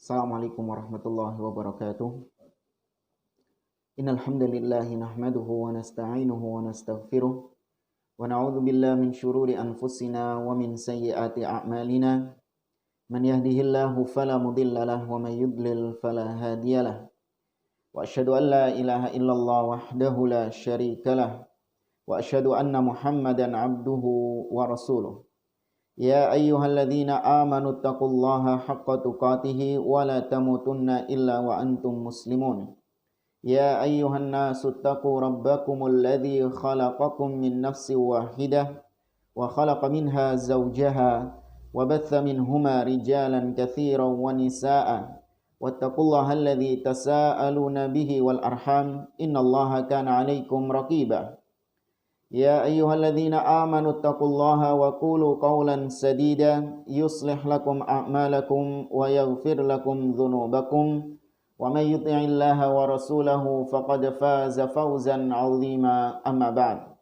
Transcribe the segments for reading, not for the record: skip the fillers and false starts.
Assalamualaikum warahmatullahi wabarakatuh. Innal hamdalillah nahmaduhu wa nasta'inuhu wa nastaghfiruh wa na'udzu billahi min shururi anfusina wa min sayyiati a'malina. Man yahdihillahu fala mudilla lahu wa man yudlil fala hadiyalah. Wa asyhadu an la ilaha illallah wahdahu la syarika lah wa asyhadu anna Muhammadan 'abduhu wa rasuluh. Ya ayyuhalladzina amanu taqullaha haqqa tuqatih wa la tamutunna illa wa antum muslimun. Ya ayyuhan nasu taqu rabbakumul ladzi khalaqakum min nafsin wahidah wa khalaqa minha zawjaha wa batha minhuma rijalan katsiran wa nisaa'a wattaqullaha alladzi tasaaluna bihi wal arham innallaha kana 'alaikum raqiba. Ya ayyuhalladzina amanu taqullaha wa qulu qawlan sadida yuslih lakum a'malakum wa yaghfir lakum dhunubakum wa may yuti'illaha wa rasulahu faqad faza fawzan 'azima amma ba'd.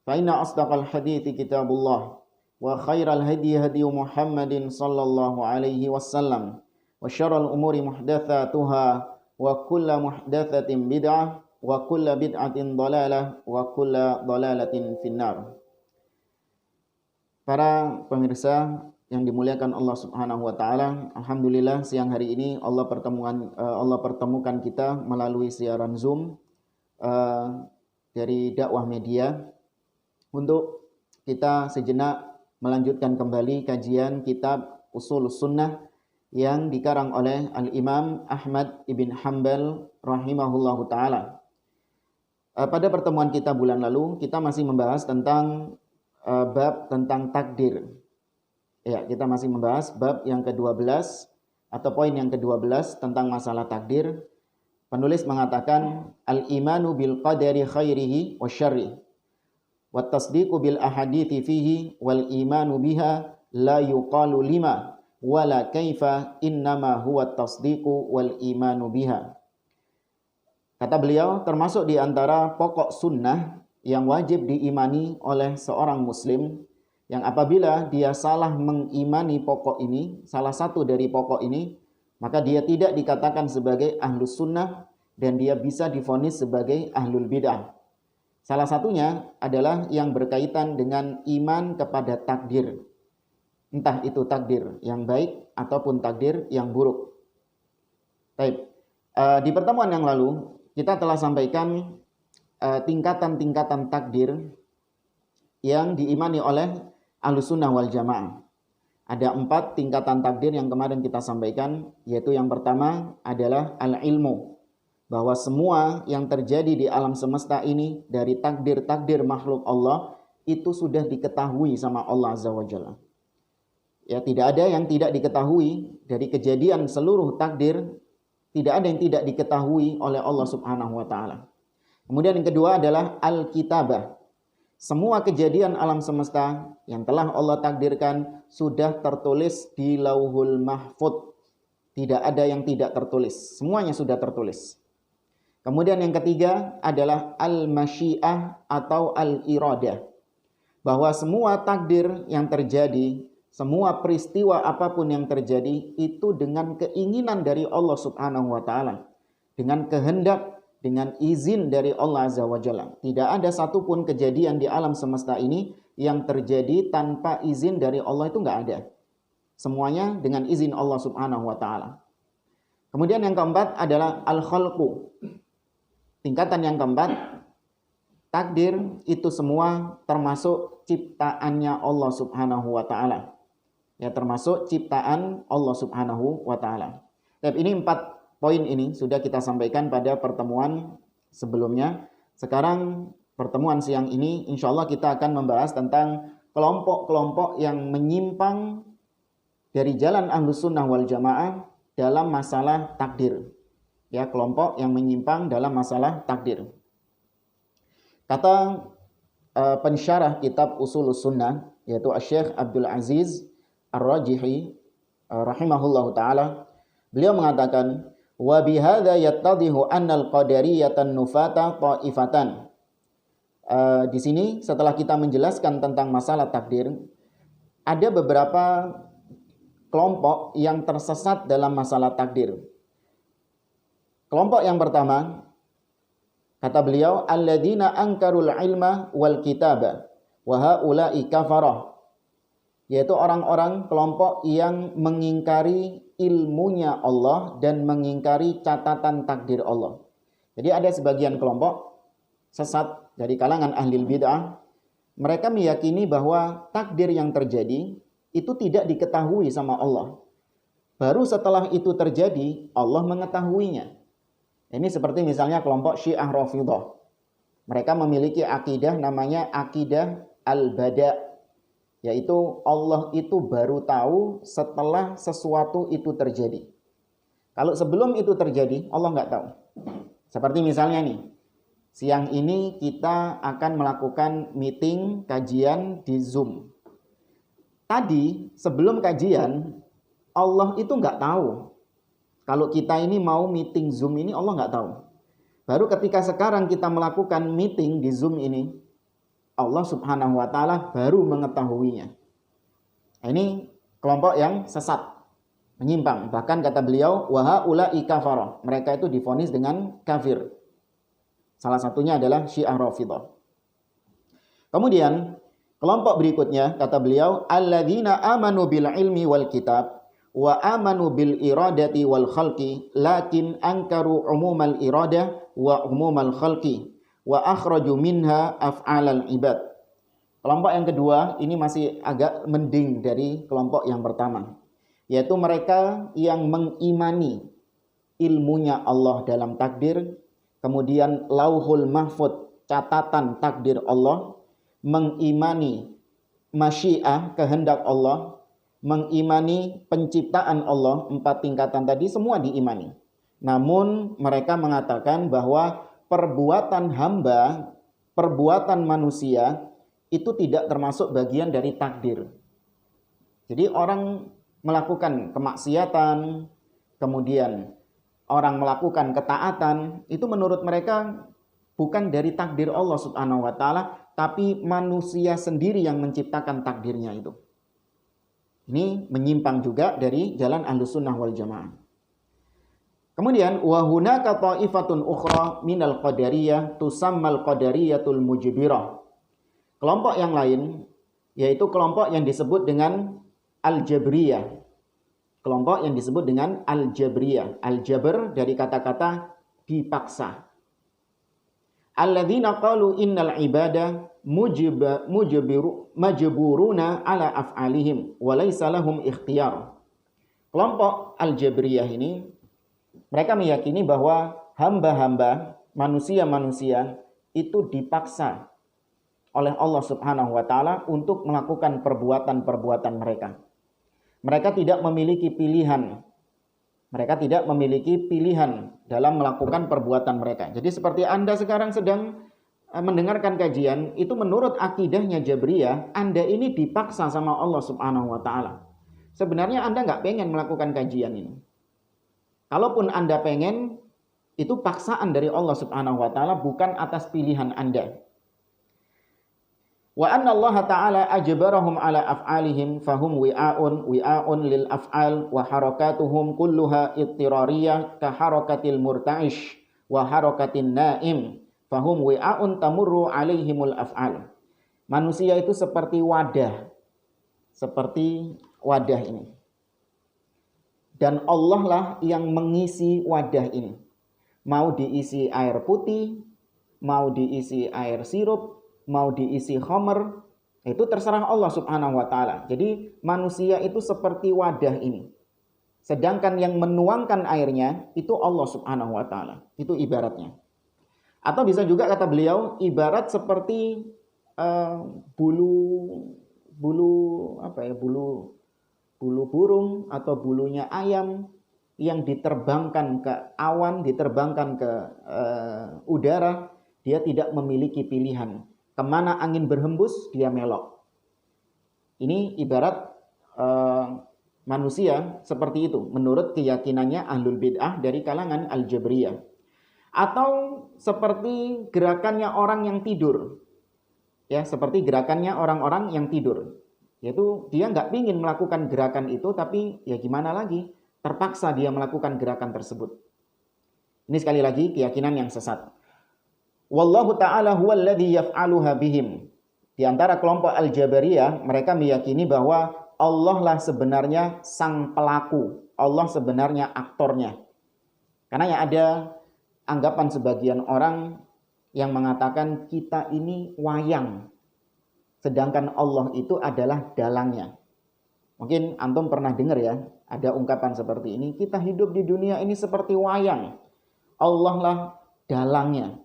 Fa inna asdaqal hadithi kitabullah wa khairal hadi hadi Muhammadin sallallahu alaihi wasallam wa syarral umuri muhdatsatuha wa kullu muhdatsatin bid'ah wa kulla bid'atin dhalalah wa kulla dhalalatin finnar. Para pemirsa yang dimuliakan Allah Subhanahu wa taala, alhamdulillah siang hari ini Allah pertemukan kita melalui siaran Zoom dari dakwah media untuk kita sejenak melanjutkan kembali kajian kitab Ushulus Sunnah yang dikarang oleh Al-Imam Ahmad ibn Hanbal rahimahullahu taala. Pada pertemuan kita bulan lalu, kita masih membahas tentang bab tentang takdir. Ya, kita masih membahas bab yang ke-12 atau poin yang ke-12 tentang masalah takdir. Penulis mengatakan al-imanu bil qadari khairihi wa syarrihi wa tasdiqu bil ahadithi fihi wal imanu biha la yuqalu lima wala kaifa innama huwa tasdiqu wal imanu biha. Kata beliau, termasuk di antara pokok sunnah yang wajib diimani oleh seorang muslim, yang apabila dia salah mengimani pokok ini, salah satu dari pokok ini, maka dia tidak dikatakan sebagai ahlus sunnah dan dia bisa divonis sebagai ahlul bid'ah. Salah satunya adalah yang berkaitan dengan iman kepada takdir. Entah itu takdir yang baik ataupun takdir yang buruk. Baik. Di pertemuan yang lalu, kita telah sampaikan tingkatan-tingkatan takdir yang diimani oleh Ahlussunnah wal Jamaah. Ada 4 tingkatan takdir yang kemarin kita sampaikan, yaitu yang pertama adalah al-ilmu, bahwa semua yang terjadi di alam semesta ini dari takdir-takdir makhluk Allah itu sudah diketahui sama Allah Azza wa Jalla. Ya, tidak ada yang tidak diketahui dari kejadian seluruh takdir. Tidak ada yang tidak diketahui oleh Allah Subhanahu wa taala. Kemudian yang kedua adalah al-kitabah. Semua kejadian alam semesta yang telah Allah takdirkan sudah tertulis di Lauhul Mahfudz. Tidak ada yang tidak tertulis. Semuanya sudah tertulis. Kemudian yang ketiga adalah al-masyiah atau al-iradah. Bahwa semua takdir yang terjadi, semua peristiwa apapun yang terjadi itu dengan keinginan dari Allah Subhanahu wa taala, dengan kehendak, dengan izin dari Allah Azza wa Jalla. Tidak ada satupun kejadian di alam semesta ini yang terjadi tanpa izin dari Allah, itu enggak ada. Semuanya dengan izin Allah Subhanahu wa taala. Kemudian yang keempat adalah al-khalqu. Tingkatan yang keempat, takdir itu semua termasuk ciptaannya Allah Subhanahu wa taala. Ya, termasuk ciptaan Allah Subhanahu wa taala. Tapi ini 4 poin ini sudah kita sampaikan pada pertemuan sebelumnya. Sekarang pertemuan siang ini insyaallah kita akan membahas tentang kelompok-kelompok yang menyimpang dari jalan Ahlus Sunnah wal Jamaah dalam masalah takdir. Ya, kelompok yang menyimpang dalam masalah takdir. Kata pensyarah kitab Ushulus Sunnah, yaitu Syekh Abdul Aziz Ar-Rajihi rahimahullahu taala, beliau mengatakan wa bihadza yattadhihu annal qadariyatan nufata ta'ifatan. Di sini setelah kita menjelaskan tentang masalah takdir, ada beberapa kelompok yang tersesat dalam masalah takdir. Kelompok yang pertama, kata beliau, alladzina angkarul ilma wal kitaba wa haula'i kafarah, yaitu orang-orang kelompok yang mengingkari ilmunya Allah dan mengingkari catatan takdir Allah. Jadi ada sebagian kelompok sesat dari kalangan ahli bid'ah, mereka meyakini bahwa takdir yang terjadi itu tidak diketahui sama Allah. Baru setelah itu terjadi, Allah mengetahuinya. Ini seperti misalnya kelompok Syiah Rafidhah. Mereka memiliki akidah namanya akidah al-bada', yaitu Allah itu baru tahu setelah sesuatu itu terjadi. Kalau sebelum itu terjadi, Allah nggak tahu. Seperti misalnya nih, siang ini kita akan melakukan meeting, kajian di Zoom. Tadi, sebelum kajian, Allah itu nggak tahu. Kalau kita ini mau meeting Zoom ini, Allah nggak tahu. Baru ketika sekarang kita melakukan meeting di Zoom ini, Allah subhanahu wa ta'ala baru mengetahuinya. Ini kelompok yang sesat, menyimpang. Bahkan kata beliau, wa haula'i kafarah. Mereka itu divonis dengan kafir. Salah satunya adalah Syiah Rafidhah. Kemudian, kelompok berikutnya, kata beliau, alladzina amanu bil ilmi wal kitab, wa amanu bil iradati wal khalqi, lakin ankaru umumal iradah wa umumal khalqi, wa akhraju minha af'alal ibad. Kelompok yang kedua ini masih agak mending dari kelompok yang pertama, yaitu mereka yang mengimani ilmunya Allah dalam takdir, kemudian lauhul mahfud, catatan takdir Allah, mengimani masyiah, kehendak Allah, mengimani penciptaan Allah, 4 tingkatan tadi semua diimani. Namun mereka mengatakan bahwa perbuatan hamba, perbuatan manusia itu tidak termasuk bagian dari takdir. Jadi orang melakukan kemaksiatan, kemudian orang melakukan ketaatan, itu menurut mereka bukan dari takdir Allah subhanahu wa ta'ala, tapi manusia sendiri yang menciptakan takdirnya itu. Ini menyimpang juga dari jalan Ahlussunnah wal Jamaah. Kemudian wa hunaka ta'ifatun ukhra minal qadariyah tusammal qadariyatul mujbirah. Kelompok yang lain yaitu kelompok yang disebut dengan al-jabriyah. Kelompok yang disebut dengan al-jabriyah. Al-jabr dari kata-kata dipaksa. Alladzina qalu innal ibadah majburuna ala af'alihim wa laysa lahum ikhtiyar. Kelompok al-jabriyah ini mereka meyakini bahwa hamba-hamba, manusia-manusia itu dipaksa oleh Allah subhanahu wa ta'ala untuk melakukan perbuatan-perbuatan mereka. Mereka tidak memiliki pilihan. Mereka tidak memiliki pilihan dalam melakukan perbuatan mereka. Jadi seperti Anda sekarang sedang mendengarkan kajian, itu menurut akidahnya Jabriyah, Anda ini dipaksa sama Allah subhanahu wa ta'ala. Sebenarnya Anda nggak pengen melakukan kajian ini. Kalaupun Anda pengen, itu paksaan dari Allah subhanahu wa ta'ala, bukan atas pilihan Anda. Wa anna Allah ta'ala ajbarahum ala af'alihim fahum wi'a'un lil af'al wa harakatuhum kulluha ittirariyah ka harakatil murta'ish wa harakatin na'im fahum wi'a'un tamurru alaihimul af'al. Manusia itu seperti wadah ini. Dan Allah lah yang mengisi wadah ini. Mau diisi air putih, mau diisi air sirup, mau diisi khamr, itu terserah Allah subhanahu wa ta'ala. Jadi manusia itu seperti wadah ini. Sedangkan yang menuangkan airnya itu Allah subhanahu wa ta'ala. Itu ibaratnya. Atau bisa juga kata beliau, ibarat seperti bulu burung atau bulunya ayam yang diterbangkan ke awan, diterbangkan ke udara, dia tidak memiliki pilihan. Kemana angin berhembus, dia melok. Ini ibarat manusia seperti itu, menurut keyakinannya ahlul bid'ah dari kalangan al-jabriyah. Atau seperti gerakannya orang yang tidur. Ya, seperti gerakannya orang-orang yang tidur. Yaitu dia nggak ingin melakukan gerakan itu, tapi ya gimana lagi, terpaksa dia melakukan gerakan tersebut. Ini sekali lagi keyakinan yang sesat. Wallahu ta'ala huwallazi yaf'aluha bihim. Di antara kelompok Al-Jabariyah, mereka meyakini bahwa Allah lah sebenarnya sang pelaku, Allah sebenarnya aktornya. Karena ya ada anggapan sebagian orang yang mengatakan kita ini wayang, sedangkan Allah itu adalah dalangnya. Mungkin antum pernah dengar ya, ada ungkapan seperti ini, kita hidup di dunia ini seperti wayang, Allah lah dalangnya.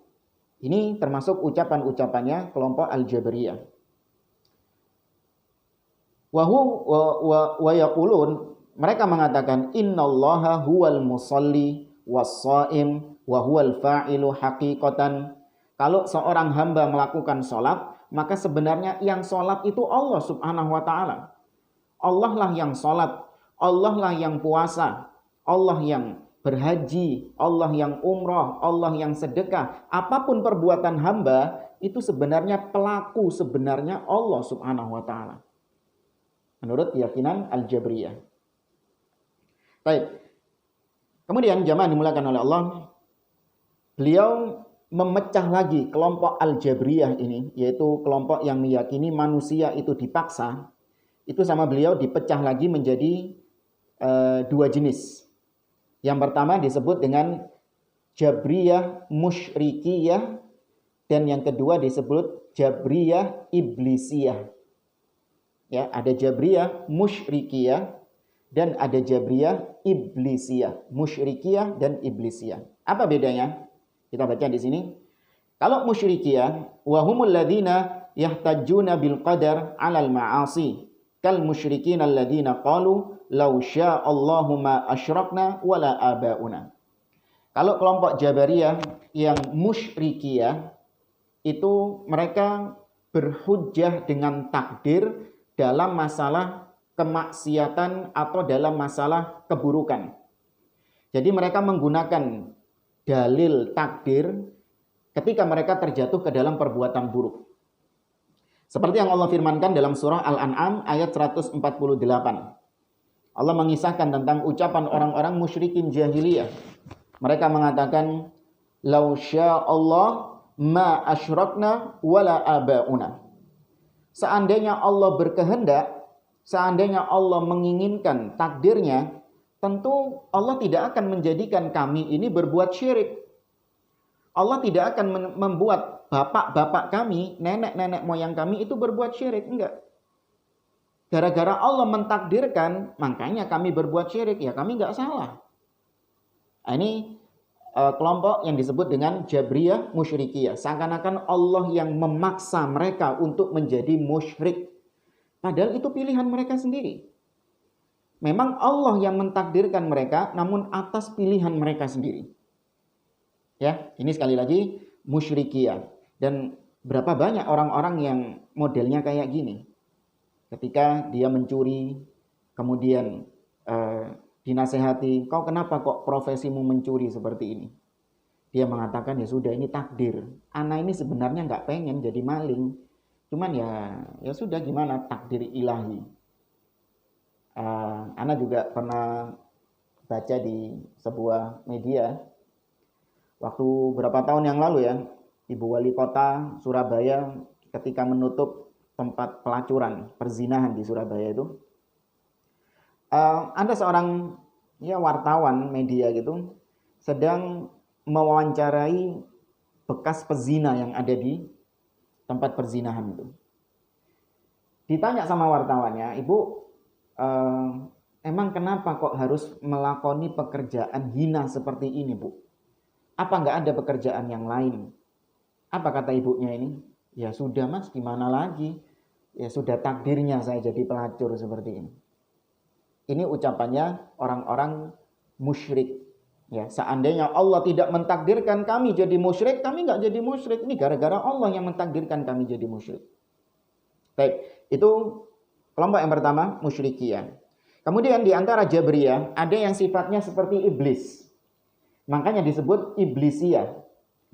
Ini termasuk ucapan-ucapannya kelompok Al-Jabariyah. Wa yaqulun, mereka mengatakan innallaha huwal musalli was-shaim wa huwal fa'ilu haqiqatan. Kalau seorang hamba melakukan sholat, maka sebenarnya yang sholat itu Allah subhanahu wa ta'ala. Allah lah yang sholat, Allah lah yang puasa, Allah yang berhaji, Allah yang umrah, Allah yang sedekah. Apapun perbuatan hamba, itu sebenarnya pelaku sebenarnya Allah subhanahu wa ta'ala. Menurut keyakinan Al-Jabriyah. Baik. Kemudian jamaah dimulakan oleh Allah, beliau memecah lagi kelompok Al-Jabriyah ini, yaitu kelompok yang meyakini manusia itu dipaksa. Itu sama beliau dipecah lagi menjadi dua jenis. Yang pertama disebut dengan Jabriyah Musyrikiyah, dan yang kedua disebut Jabriyah Iblisiyah. Ya, ada Jabriyah Musyrikiyah dan ada Jabriyah Iblisiyah. Musyrikiyah dan Iblisiyah. Apa bedanya? Kita baca di sini. Kalau Musyrikiyah, wa humul ladzina yahtajjuna bil qadar 'alal ma'asi, kal musyrikin alladzina qalu law sya'allahu ma asyrakna wala abauna. Kalau kelompok Jabariyah yang Musyrikiyah, itu mereka berhujjah dengan takdir dalam masalah kemaksiatan atau dalam masalah keburukan. Jadi mereka menggunakan dalil takdir ketika mereka terjatuh ke dalam perbuatan buruk. Seperti yang Allah firmankan dalam surah Al-An'am ayat 148. Allah mengisahkan tentang ucapan orang-orang musyrikin jahiliyah. Mereka mengatakan, "Lau sya'allah ma asyrakna wala abauna." Seandainya Allah berkehendak, seandainya Allah menginginkan takdirnya, tentu Allah tidak akan menjadikan kami ini berbuat syirik. Allah tidak akan membuat bapak-bapak kami, nenek-nenek moyang kami itu berbuat syirik. Enggak. Gara-gara Allah mentakdirkan, makanya kami berbuat syirik. Ya kami enggak salah. Nah, ini kelompok yang disebut dengan Jabriyah Musyrikiyah. Seakan-akan Allah yang memaksa mereka untuk menjadi musyrik. Padahal itu pilihan mereka sendiri. Memang Allah yang mentakdirkan mereka, namun atas pilihan mereka sendiri. Ya, ini sekali lagi Musyrikiyah. Dan berapa banyak orang-orang yang modelnya kayak gini. Ketika dia mencuri, kemudian dinasehati, kau kenapa kok profesimu mencuri seperti ini? Dia mengatakan, ya sudah ini takdir. Ana ini sebenarnya nggak pengen jadi maling. Cuman ya sudah gimana, takdir ilahi. Ana juga pernah baca di sebuah media, waktu berapa tahun yang lalu ya, Ibu Wali Kota Surabaya ketika menutup tempat pelacuran, perzinahan di Surabaya itu, ada seorang wartawan media gitu sedang mewawancarai bekas pezina yang ada di tempat perzinahan itu. Ditanya sama wartawannya, "Ibu, emang kenapa kok harus melakoni pekerjaan hina seperti ini, Bu? Apa nggak ada pekerjaan yang lain?" Apa kata ibunya ini? "Ya sudah Mas, gimana lagi? Ya sudah takdirnya saya jadi pelacur seperti ini." Ini ucapannya orang-orang musyrik. Ya, seandainya Allah tidak mentakdirkan kami jadi musyrik, kami nggak jadi musyrik. Ini gara-gara Allah yang mentakdirkan kami jadi musyrik. Baik, itu kelompok yang pertama, Musyrikiyah. Kemudian di antara Jabriyah ada yang sifatnya seperti iblis. Makanya disebut Iblisiyah.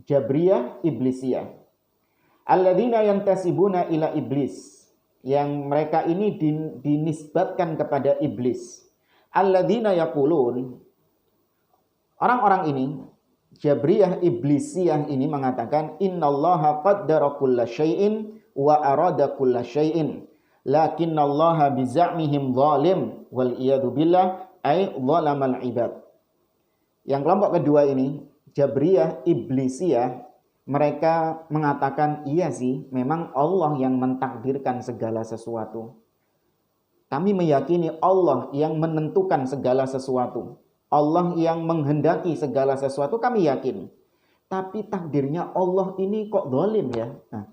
Jabriyah Iblisiyah. Alladzina yantasibuna ila iblis. yang mereka ini dinisbatkan kepada iblis. Alladzina yaqulun, orang-orang ini, Jabriyah Iblisiyah ini mengatakan innallaha qaddara kulla syai'in wa arada kulla syai'in lakinnallaha biza'mihim zalim wal iyadu billah ay zalamal ibad. Yang kelompok kedua ini, Jabriyah Iblisiyah, mereka mengatakan iya sih, memang Allah yang mentakdirkan segala sesuatu. Kami meyakini Allah yang menentukan segala sesuatu. Allah yang menghendaki segala sesuatu, kami yakin. Tapi takdirnya Allah ini kok zalim ya. Nah,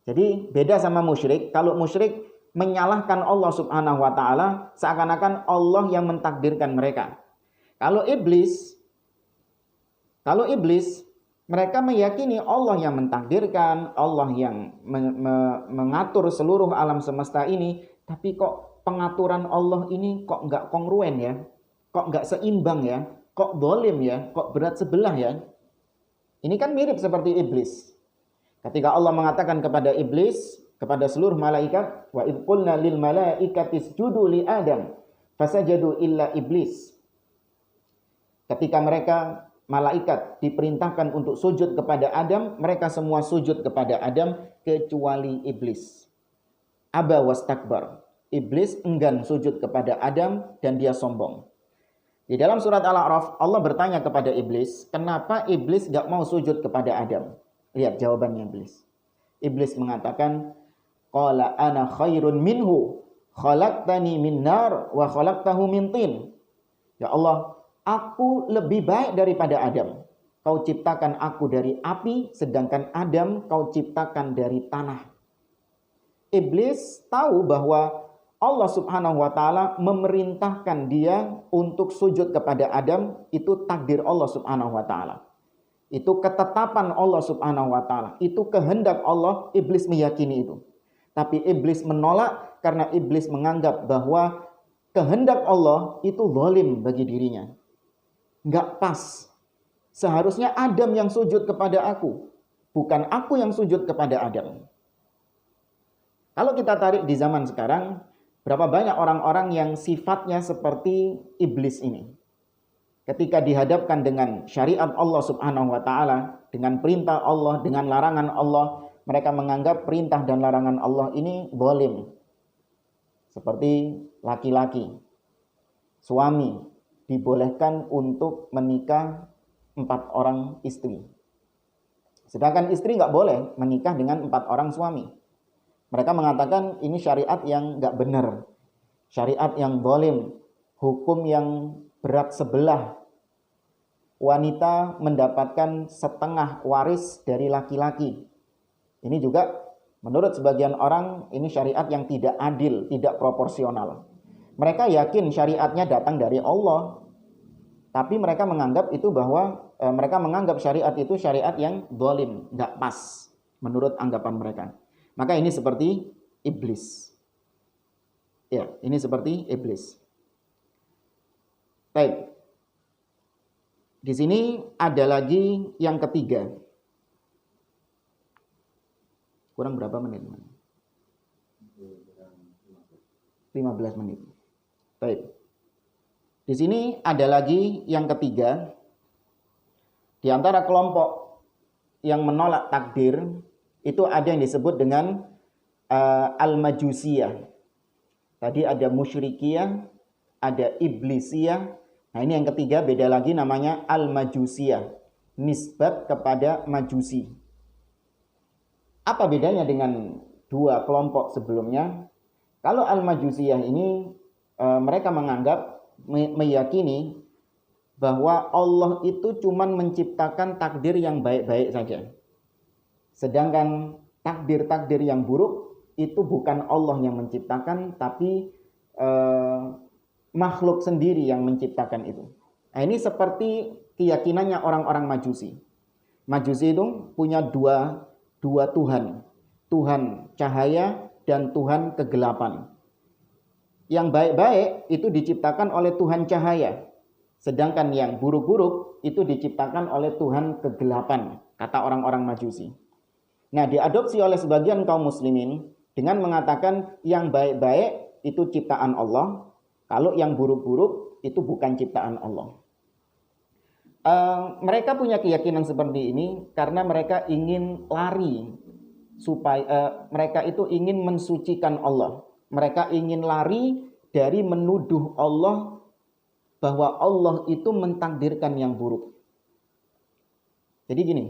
jadi beda sama musyrik. Kalau musyrik menyalahkan Allah subhanahu wa ta'ala, seakan-akan Allah yang mentakdirkan mereka. Kalau iblis, mereka meyakini Allah yang mentakdirkan, Allah yang mengatur seluruh alam semesta ini. Tapi kok pengaturan Allah ini kok nggak kongruen ya? Kok nggak seimbang ya? Kok zalim ya? Kok berat sebelah ya? Ini kan mirip seperti iblis. Ketika Allah mengatakan kepada iblis, kepada seluruh malaikat, wa idh qulna lil malaikati isjudu li Adam fasajadu illa iblis. Ketika mereka malaikat diperintahkan untuk sujud kepada Adam, mereka semua sujud kepada Adam kecuali iblis. Aba wastakbar. Iblis enggan sujud kepada Adam dan dia sombong. Di dalam surat Al-A'raf, Allah bertanya kepada iblis, kenapa iblis gak mau sujud kepada Adam? Lihat jawabannya iblis. Iblis mengatakan, qala ana khairun minhu, khalaqtani min nar wa khalaqtahu min tin. Ya Allah, aku lebih baik daripada Adam. Kau ciptakan aku dari api, sedangkan Adam kau ciptakan dari tanah. Iblis tahu bahwa Allah subhanahu wa ta'ala memerintahkan dia untuk sujud kepada Adam, itu takdir Allah subhanahu wa ta'ala. Itu ketetapan Allah subhanahu wa ta'ala. Itu kehendak Allah, iblis meyakini itu. Tapi iblis menolak karena iblis menganggap bahwa kehendak Allah itu zalim bagi dirinya. Enggak pas. Seharusnya Adam yang sujud kepada aku, bukan aku yang sujud kepada Adam. Kalau kita tarik di zaman sekarang, berapa banyak orang-orang yang sifatnya seperti iblis ini. Ketika dihadapkan dengan syariat Allah subhanahu wa ta'ala, dengan perintah Allah, dengan larangan Allah, mereka menganggap perintah dan larangan Allah ini zalim. Seperti laki-laki, suami dibolehkan untuk menikah 4 orang istri. Sedangkan istri nggak boleh menikah dengan 4 orang suami. Mereka mengatakan ini syariat yang nggak benar. Syariat yang zalim. Hukum yang berat sebelah. Wanita mendapatkan setengah waris dari laki-laki. Ini juga menurut sebagian orang ini syariat yang tidak adil, tidak proporsional. Mereka yakin syariatnya datang dari Allah. Tapi mereka menganggap itu bahwa mereka menganggap syariat itu syariat yang zalim, nggak pas menurut anggapan mereka. Maka ini seperti iblis. Ya, ini seperti iblis. Baik. Di sini ada lagi yang ketiga. Kurang berapa menit? 15 menit. Baik. Di sini ada lagi yang ketiga. Di antara kelompok yang menolak takdir, itu ada yang disebut dengan al-majusiyah. Tadi ada musyrikiyah, ada iblisiyah. Nah ini yang ketiga beda lagi namanya al-majusiyah. Nisbat kepada majusi. Apa bedanya dengan dua kelompok sebelumnya? Kalau al-majusiyah ini mereka menganggap, meyakini bahwa Allah itu cuma menciptakan takdir yang baik-baik saja. Sedangkan takdir-takdir yang buruk itu bukan Allah yang menciptakan, tapi makhluk sendiri yang menciptakan itu. Nah, ini seperti keyakinannya orang-orang Majusi. Majusi itu punya dua Tuhan. Tuhan cahaya dan Tuhan kegelapan. Yang baik-baik itu diciptakan oleh Tuhan cahaya. Sedangkan yang buruk-buruk itu diciptakan oleh Tuhan kegelapan, kata orang-orang Majusi. Nah, diadopsi oleh sebagian kaum muslimin dengan mengatakan yang baik-baik itu ciptaan Allah, kalau yang buruk-buruk itu bukan ciptaan Allah. Mereka punya keyakinan seperti ini karena mereka ingin lari supaya mereka itu ingin mensucikan Allah. Mereka ingin lari dari menuduh Allah bahwa Allah itu mentakdirkan yang buruk. Jadi gini,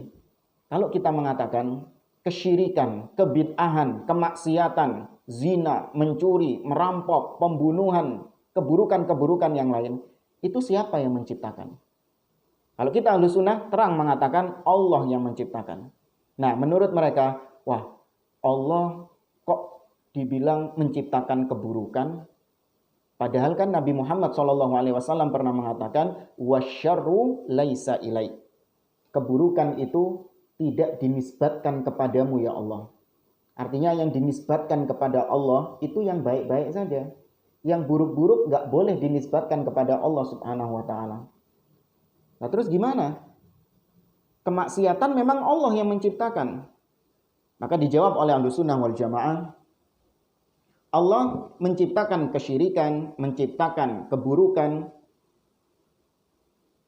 kalau kita mengatakan kesyirikan, kebid'ahan, kemaksiatan, zina, mencuri, merampok, pembunuhan, keburukan-keburukan yang lain, itu siapa yang menciptakan? Kalau kita Ahlus Sunnah terang mengatakan Allah yang menciptakan. Nah, menurut mereka, wah, Allah kok dibilang menciptakan keburukan? Padahal kan Nabi Muhammad SAW pernah mengatakan wasyarru laisa ilaik. Keburukan itu tidak dinisbatkan kepadamu ya Allah. Artinya yang dinisbatkan kepada Allah itu yang baik-baik saja. Yang buruk-buruk gak boleh dinisbatkan kepada Allah Subhanahu wa ta'ala. Nah terus gimana? Kemaksiatan memang Allah yang menciptakan. Maka dijawab oleh Ahlus Sunnah wal Jamaah, Allah menciptakan kesyirikan, menciptakan keburukan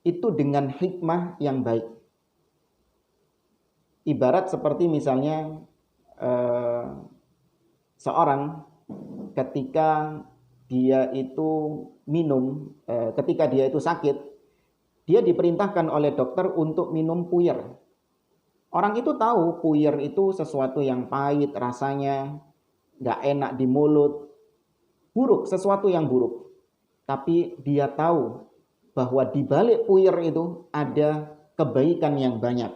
itu dengan hikmah yang baik. Ibarat seperti misalnya seorang ketika dia itu minum, ketika dia itu sakit, dia diperintahkan oleh dokter untuk minum puyer. Orang itu tahu puyer itu sesuatu yang pahit rasanya, gak enak di mulut, buruk, sesuatu yang buruk. Tapi dia tahu bahwa di balik puyer itu ada kebaikan yang banyak.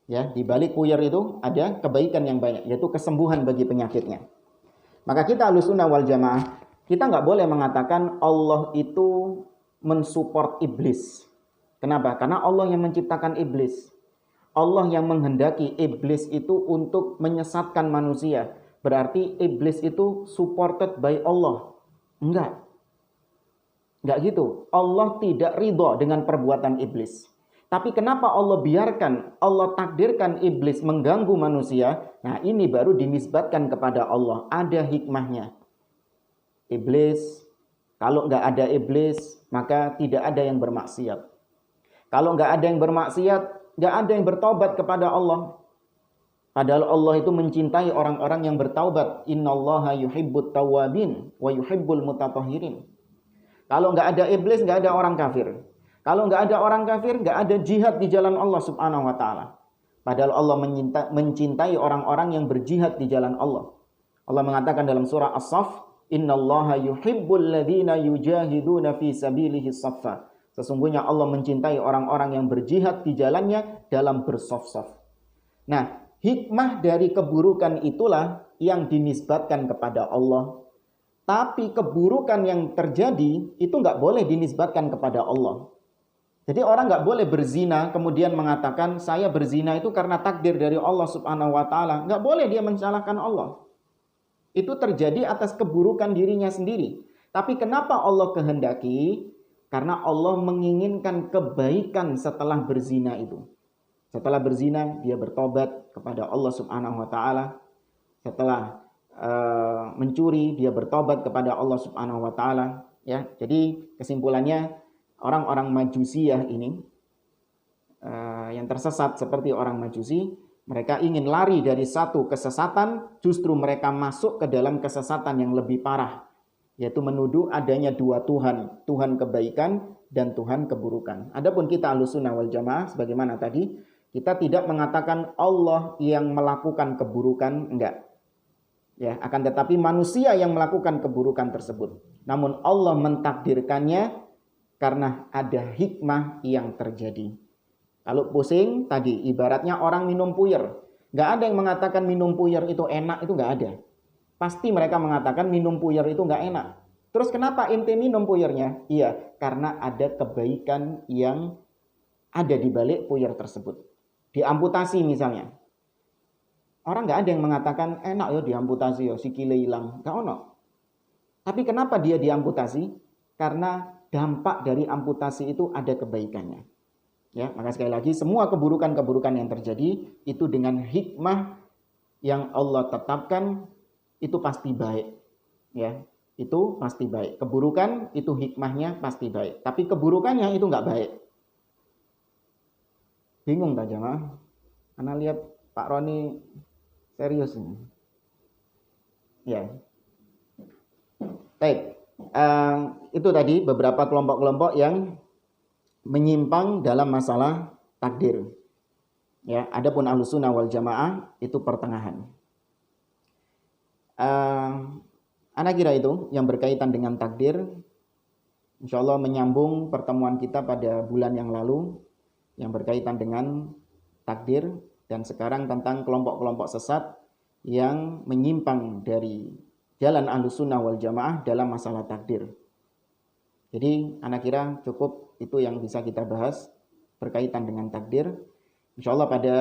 Ya, di balik puyer itu ada kebaikan yang banyak, yaitu kesembuhan bagi penyakitnya. Maka kita Ahlus Sunnah wal Jamaah, kita nggak boleh mengatakan Allah itu mensupport iblis. Kenapa? Karena Allah yang menciptakan iblis. Allah yang menghendaki iblis itu untuk menyesatkan manusia. Berarti iblis itu supported by Allah. Enggak. Enggak gitu. Allah tidak ridho dengan perbuatan iblis. Tapi kenapa Allah biarkan, Allah takdirkan iblis mengganggu manusia? Nah ini baru dinisbatkan kepada Allah. Ada hikmahnya. Iblis, kalau enggak ada iblis, maka tidak ada yang bermaksiat. Kalau enggak ada yang bermaksiat, enggak ada yang bertaubat kepada Allah. Padahal Allah itu mencintai orang-orang yang bertaubat. Innallaha yuhibbut tawwabin wa yuhibbul mutatahhirin. Kalau enggak ada iblis, enggak ada orang kafir. Kalau enggak ada orang kafir, enggak ada jihad di jalan Allah Subhanahu wa taala. Padahal Allah mencintai orang-orang yang berjihad di jalan Allah. Allah mengatakan dalam surah As-Saff, "Innallaha yuhibbul ladzina yujahiduna fi sabilihi shaffa." Sesungguhnya Allah mencintai orang-orang yang berjihad di jalannya dalam bersaf-saf. Nah, hikmah dari keburukan itulah yang dinisbatkan kepada Allah. Tapi keburukan yang terjadi itu nggak boleh dinisbatkan kepada Allah. Jadi orang nggak boleh berzina kemudian mengatakan saya berzina itu karena takdir dari Allah Subhanahu wa taala. Nggak boleh dia menyalahkan Allah. Itu terjadi atas keburukan dirinya sendiri. Tapi kenapa Allah kehendaki? Karena Allah menginginkan kebaikan setelah berzina itu. Setelah berzina dia bertobat kepada Allah Subhanahu wa taala. Setelah mencuri dia bertobat kepada Allah Subhanahu wa taala, ya. Jadi kesimpulannya orang-orang Majusiyah ini yang tersesat seperti orang Majusi, mereka ingin lari dari satu kesesatan, justru mereka masuk ke dalam kesesatan yang lebih parah, yaitu menuduh adanya dua Tuhan, Tuhan kebaikan dan Tuhan keburukan. Adapun kita Ahlus Sunnah wal Jamaah sebagaimana tadi, kita tidak mengatakan Allah yang melakukan keburukan, enggak. Ya, akan tetapi manusia yang melakukan keburukan tersebut. Namun Allah mentakdirkannya karena ada hikmah yang terjadi. Kalau pusing tadi ibaratnya orang minum puyer. Enggak ada yang mengatakan minum puyer itu enak, itu enggak ada. Pasti mereka mengatakan minum puyer itu enggak enak. Terus kenapa ente minum puyernya? Iya, karena ada kebaikan yang ada di balik puyer tersebut. Diamputasi misalnya. Orang nggak ada yang mengatakan enak ya diamputasi ya sikile hilang, nggak ono. Tapi kenapa dia diamputasi? Karena dampak dari amputasi itu ada kebaikannya. Ya, maka sekali lagi semua keburukan-keburukan yang terjadi itu dengan hikmah yang Allah tetapkan itu pasti baik. Ya, itu pasti baik. Keburukan itu hikmahnya pasti baik. Tapi keburukannya itu nggak baik. Bingung tak jamaah? Karena lihat Pak Roni serius ini. Ya. Baik. Itu tadi beberapa kelompok-kelompok yang menyimpang dalam masalah takdir. Ya, adapun Ahlussunnah wal Jamaah itu pertengahan. Ana kira itu yang berkaitan dengan takdir. Insyaallah menyambung pertemuan kita pada bulan yang lalu yang berkaitan dengan takdir, dan sekarang tentang kelompok-kelompok sesat yang menyimpang dari jalan Ahlussunnah wal Jamaah dalam masalah takdir. Jadi anak kira cukup itu yang bisa kita bahas berkaitan dengan takdir. Insyaallah pada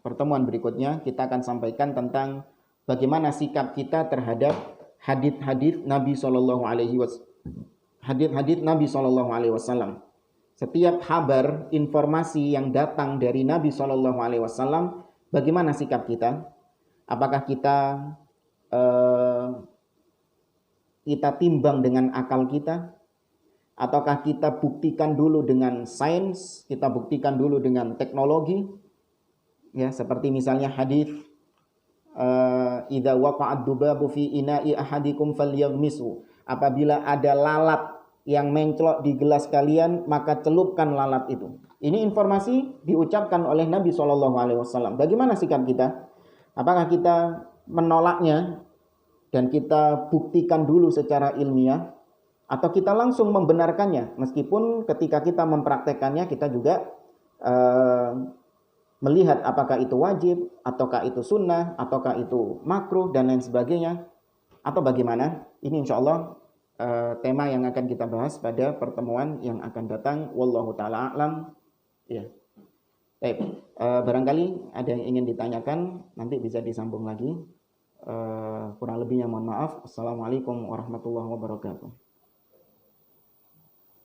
pertemuan berikutnya kita akan sampaikan tentang bagaimana sikap kita terhadap hadits-hadits Nabi Shallallahu Alaihi Wasallam. Setiap kabar, informasi yang datang dari Nabi Shallallahu Alaihi Wasallam, bagaimana sikap kita? Apakah kita timbang dengan akal kita? Ataukah kita buktikan dulu dengan sains? Kita buktikan dulu dengan teknologi? Ya, seperti misalnya hadis idza waqa'ad dubabu fi ina'i ahadikum falyaghmisu. Apabila ada lalat yang menclok di gelas kalian, maka celupkan lalat itu. Ini informasi diucapkan oleh Nabi SAW. Bagaimana sikap kita? Apakah kita menolaknya dan kita buktikan dulu secara ilmiah, atau kita langsung membenarkannya? Meskipun ketika kita mempraktekannya kita juga melihat apakah itu wajib, ataukah itu sunnah, ataukah itu makruh, dan lain sebagainya, atau bagaimana. Ini insya Allah tema yang akan kita bahas pada pertemuan yang akan datang. Wallahu ta'ala a'lam. Ya. Baik, barangkali ada yang ingin ditanyakan, nanti bisa disambung lagi. Kurang lebihnya mohon maaf. Assalamualaikum warahmatullahi wabarakatuh.